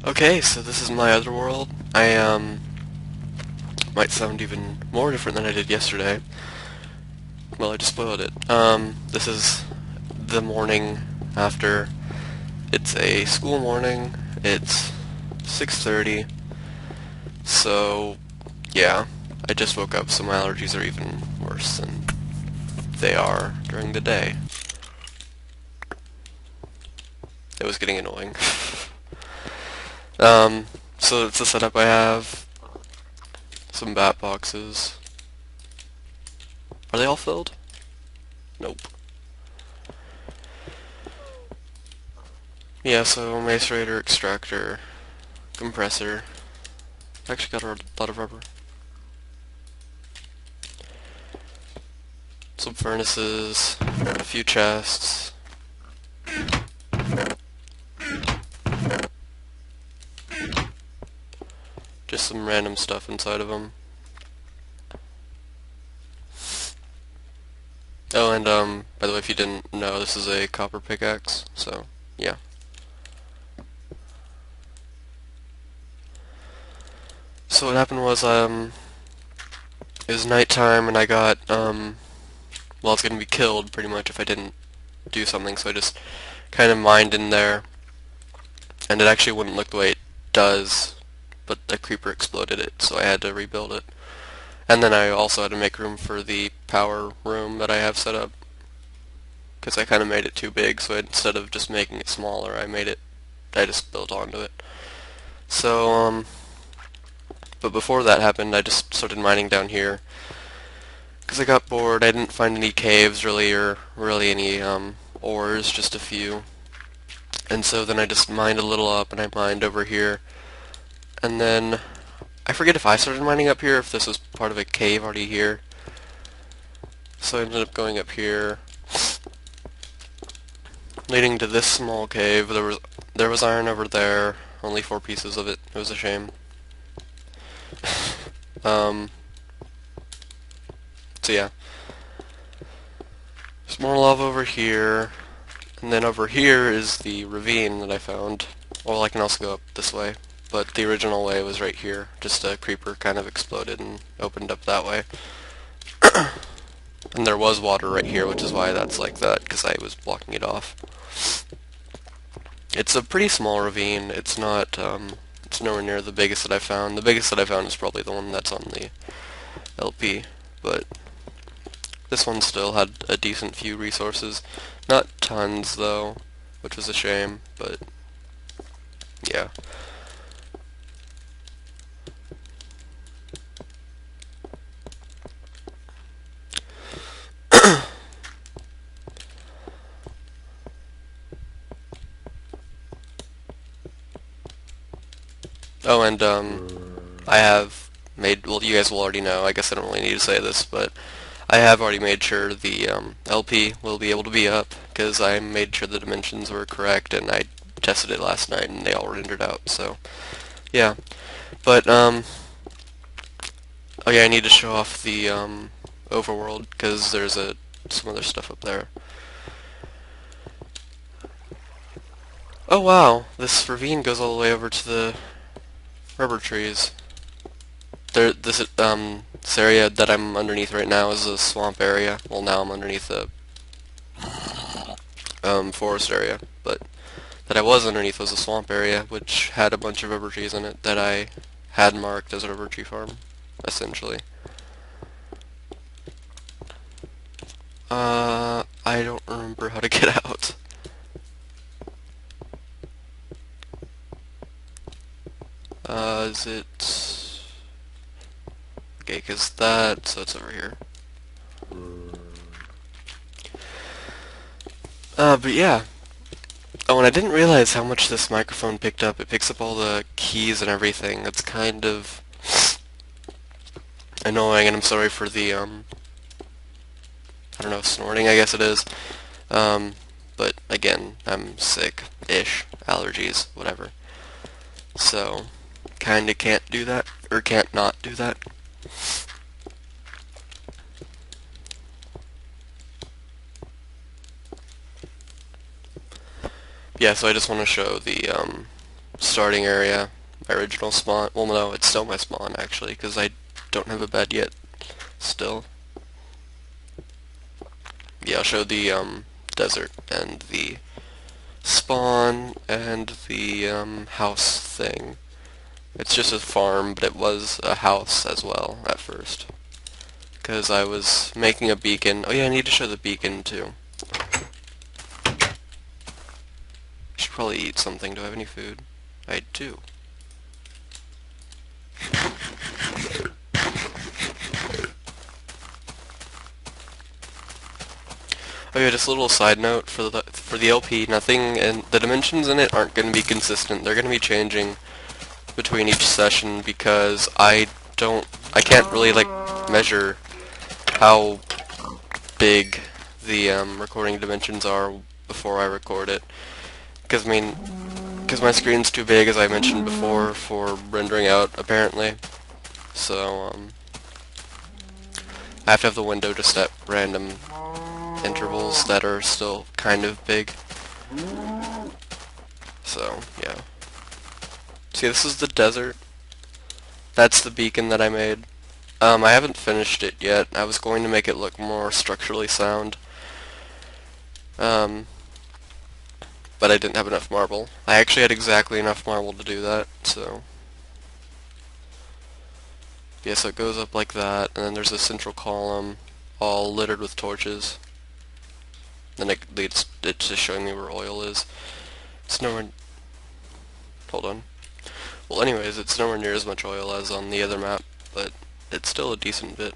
Okay, so this is my other world. I might sound even more different than I did yesterday. Well, I just spoiled it. This is the morning after. It's a school morning. It's 6:30. So, yeah, I just woke up, so my allergies are even worse than they are during the day. It was getting annoying. So it's the setup I have. Some bat boxes. Are they all filled? Nope. Yeah, so macerator, extractor, compressor. Actually got a lot of rubber. Some furnaces, a few chests. Just some random stuff inside of them. Oh, and by the way, if you didn't know, this is a copper pickaxe, so yeah. So what happened was, it was nighttime and I got, well, I was gonna be killed pretty much if I didn't do something, so I just kind of mined in there, and it actually wouldn't look the way it does, but a creeper exploded it, so I had to rebuild it. And then I also had to make room for the power room that I have set up, because I kind of made it too big, so instead of just making it smaller, I just built onto it. So, but before that happened, I just started mining down here, because I got bored. I didn't find any caves really, or really any, ores, just a few. And so then I just mined a little up, and I mined over here. And then, I forget if I started mining up here, if this was part of a cave already here. So I ended up going up here, leading to this small cave. There was iron over there, only 4 pieces of it. It was a shame. Um, so yeah. There's more lava over here, and then over here is the ravine that I found. Well, I can also go up this way, but the original way was right here. Just a creeper kind of exploded and opened up that way. And there was water right here, which is why that's like that, because I was blocking it off. It's a pretty small ravine. It's not, it's nowhere near the biggest that I found. The biggest that I found is probably the one that's on the LP, but this one still had a decent few resources. Not tons, though, which was a shame, but yeah. Oh, and I have made, well, you guys will already know, I guess I don't really need to say this, but I have already made sure the LP will be able to be up, because I made sure the dimensions were correct, and I tested it last night, and they all rendered out, so, yeah. But, oh yeah, I need to show off the, overworld, because there's some other stuff up there. Oh wow, this ravine goes all the way over to the rubber trees. This area that I'm underneath right now is a swamp area. Well, now I'm underneath a forest area, but that I was underneath was a swamp area, which had a bunch of rubber trees in it that I had marked as a rubber tree farm, essentially. I don't remember how to get out. Is it... Okay, so it's over here. But yeah. Oh, and I didn't realize how much this microphone picked up. It picks up all the keys and everything. It's kind of annoying, and I'm sorry for the, I don't know, snorting, I guess it is. But again, I'm sick-ish, allergies, whatever. So, kinda can't do that, or can't not do that. Yeah, so I just want to show the starting area, my original spawn. Well, no, it's still my spawn actually, because I don't have a bed yet. Still. Yeah, I'll show the desert and the spawn and the house thing. It's just a farm, but it was a house as well at first. Because I was making a beacon. Oh yeah, I need to show the beacon too. I should probably eat something. Do I have any food? I do. Oh yeah, just a little side note for the LP. Nothing, and the dimensions in it aren't going to be consistent. They're going to be changing between each session because I can't really like measure how big the recording dimensions are before I record it. Because my screen's too big, as I mentioned before, for rendering out apparently. So I have to have the window just at random intervals that are still kind of big. So yeah. See, this is the desert. That's the beacon that I made. I haven't finished it yet. I was going to make it look more structurally sound. But I didn't have enough marble. I actually had exactly enough marble to do that, so... Yeah, so it goes up like that, and then there's a central column, all littered with torches. Then it's just showing me where oil is. It's nowhere... Hold on. Well, anyways, it's nowhere near as much oil as on the other map, but it's still a decent bit.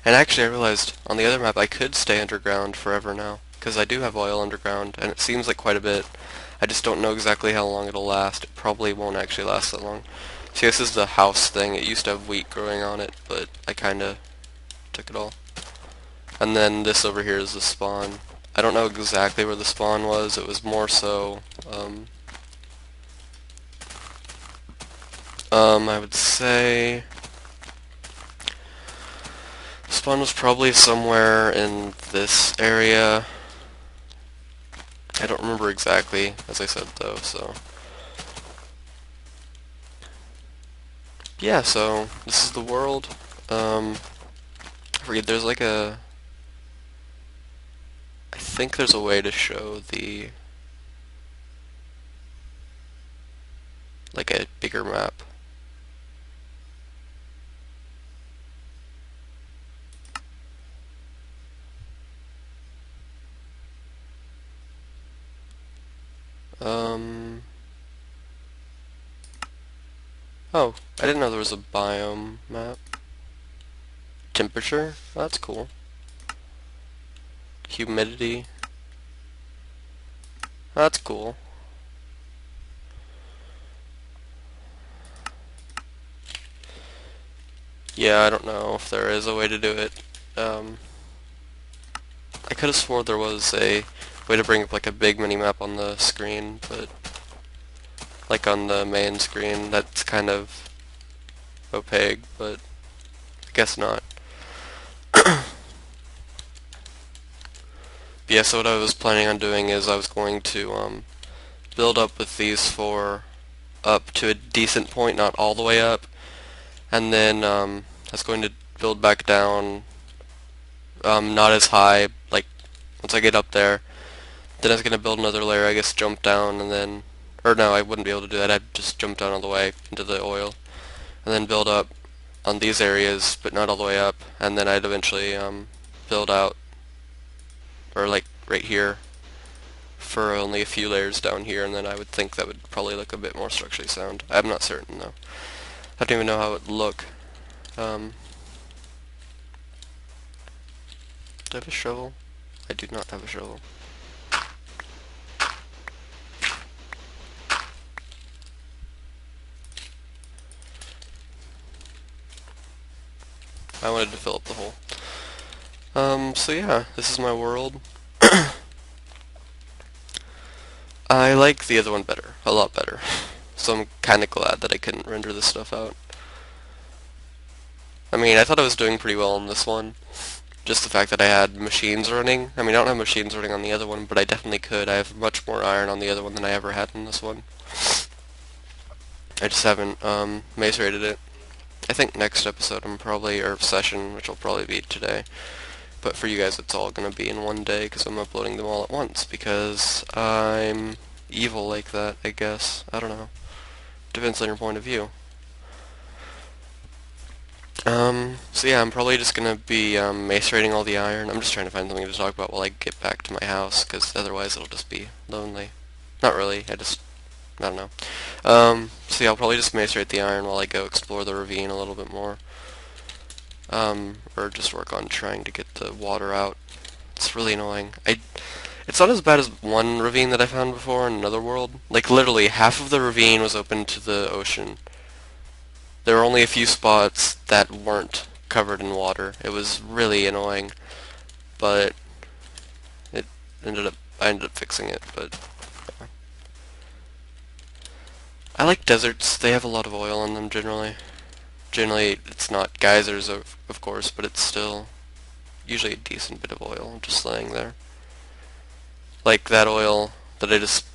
And actually, I realized on the other map I could stay underground forever now, because I do have oil underground, and it seems like quite a bit. I just don't know exactly how long it'll last. It probably won't actually last that long. See, this is the house thing. It used to have wheat growing on it, but I kinda took it all. And then this over here is the spawn. I don't know exactly where the spawn was. It was more so, I would say spawn was probably somewhere in this area. I don't remember exactly, as I said though, so. Yeah, so this is the world. I forget, there's like a... I think there's a way to show the... like a bigger map. Oh, I didn't know there was a biome map. Temperature? Oh, that's cool. Humidity. Oh, that's cool. Yeah, I don't know if there is a way to do it. I could have swore there was a way to bring up like a big mini-map on the screen, but like on the main screen, that's kind of opaque, but I guess not. Yeah, so what I was planning on doing is I was going to build up with these four up to a decent point, not all the way up, and then I was going to build back down, not as high, like once I get up there. Then I was going to build another layer, I guess jump down, and then, or no, I wouldn't be able to do that. I'd just jump down all the way into the oil, and then build up on these areas, but not all the way up, and then I'd eventually build out, or like right here, for only a few layers down here, and then I would think that would probably look a bit more structurally sound. I'm not certain though. I don't even know how it would look. Do I have a shovel? I do not have a shovel. I wanted to fill up the hole. So yeah, this is my world. I like the other one better, a lot better. So I'm kinda glad that I couldn't render this stuff out. I mean, I thought I was doing pretty well on this one. Just the fact that I had machines running. I mean, I don't have machines running on the other one, but I definitely could. I have much more iron on the other one than I ever had in this one. I just haven't macerated it. I think next episode I'm probably, or session, which will probably be today. But for you guys it's all gonna be in one day because I'm uploading them all at once because I'm evil like that, I guess. I don't know. Depends on your point of view. So yeah, I'm probably just gonna be macerating all the iron. I'm just trying to find something to talk about while I get back to my house, because otherwise it'll just be lonely. Not really, I don't know. So yeah, I'll probably just macerate the iron while I go explore the ravine a little bit more. Or just work on trying to get the water out. It's really annoying. It's not as bad as one ravine that I found before in another world. Like, literally, half of the ravine was open to the ocean. There were only a few spots that weren't covered in water. It was really annoying, but I ended up fixing it, but yeah. I like deserts. They have a lot of oil in them generally. Generally, it's not geysers, of course, but it's still usually a decent bit of oil just laying there. Like that oil that I just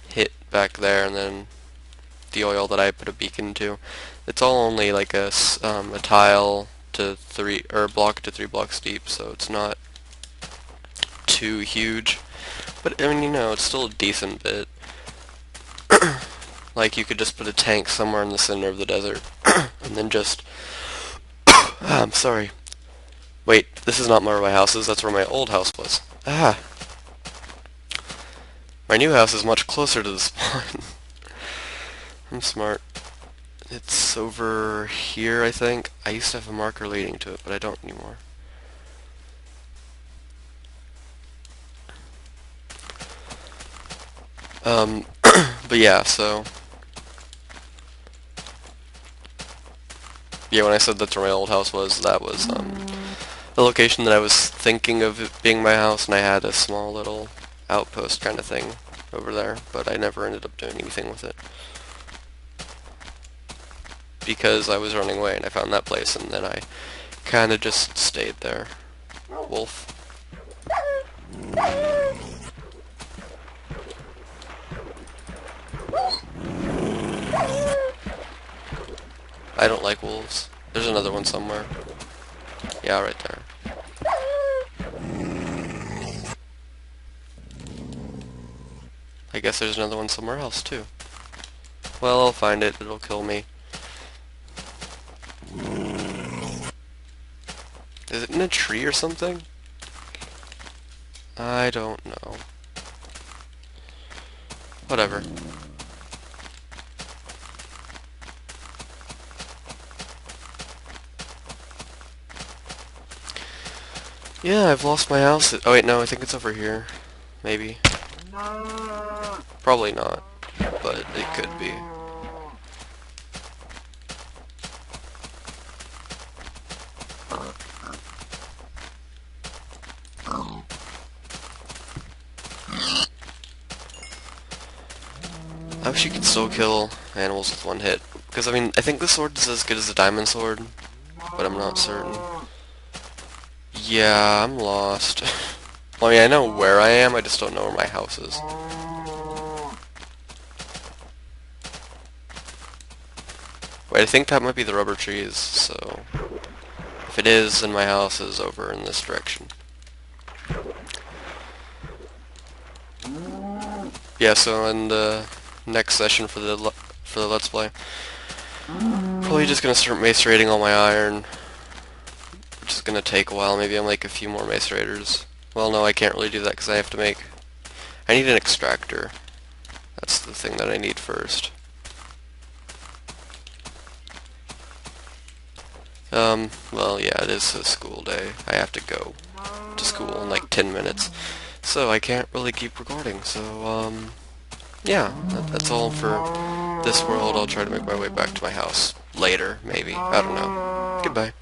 hit back there, and then the oil that I put a beacon to. It's all only like a tile to three, or a block to 3 blocks deep, so it's not too huge. But I mean, you know, it's still a decent bit. Like you could just put a tank somewhere in the center of the desert, and then just. I'm sorry. Wait, this is not where my house is. That's where my old house was. Ah. My new house is much closer to the spawn. I'm smart. It's over here, I think. I used to have a marker leading to it, but I don't anymore. But yeah, so... Yeah, when I said that's where my old house was, that was, the location that I was thinking of it being my house, and I had a small little outpost kind of thing over there, but I never ended up doing anything with it. Because I was running away and I found that place, and then I kind of just stayed there. Wolf. I don't like wolves. There's another one somewhere. Yeah, right there. I guess there's another one somewhere else, too. Well, I'll find it. It'll kill me. Is it in a tree or something? I don't know. Whatever. Yeah, I've lost my house. Oh wait, no, I think it's over here. Maybe. Probably not, but it could be. I wish you could still kill animals with one hit. Because, I mean, I think the sword is as good as a diamond sword, but I'm not certain. Yeah, I'm lost. Well, I mean, I know where I am, I just don't know where my house is. Wait, I think that might be the rubber trees, so... If it is, then my house is over in this direction. Yeah, so in the next session for the Let's Play, probably just gonna start macerating all my iron, which is gonna take a while. Maybe I'll make a few more macerators. Well, no, I can't really do that because I have to make... I need an extractor. That's the thing that I need first. Well, yeah, it is a school day. I have to go to school in like 10 minutes. So I can't really keep recording, so, yeah, that's all for this world. I'll try to make my way back to my house later, maybe. I don't know. Goodbye.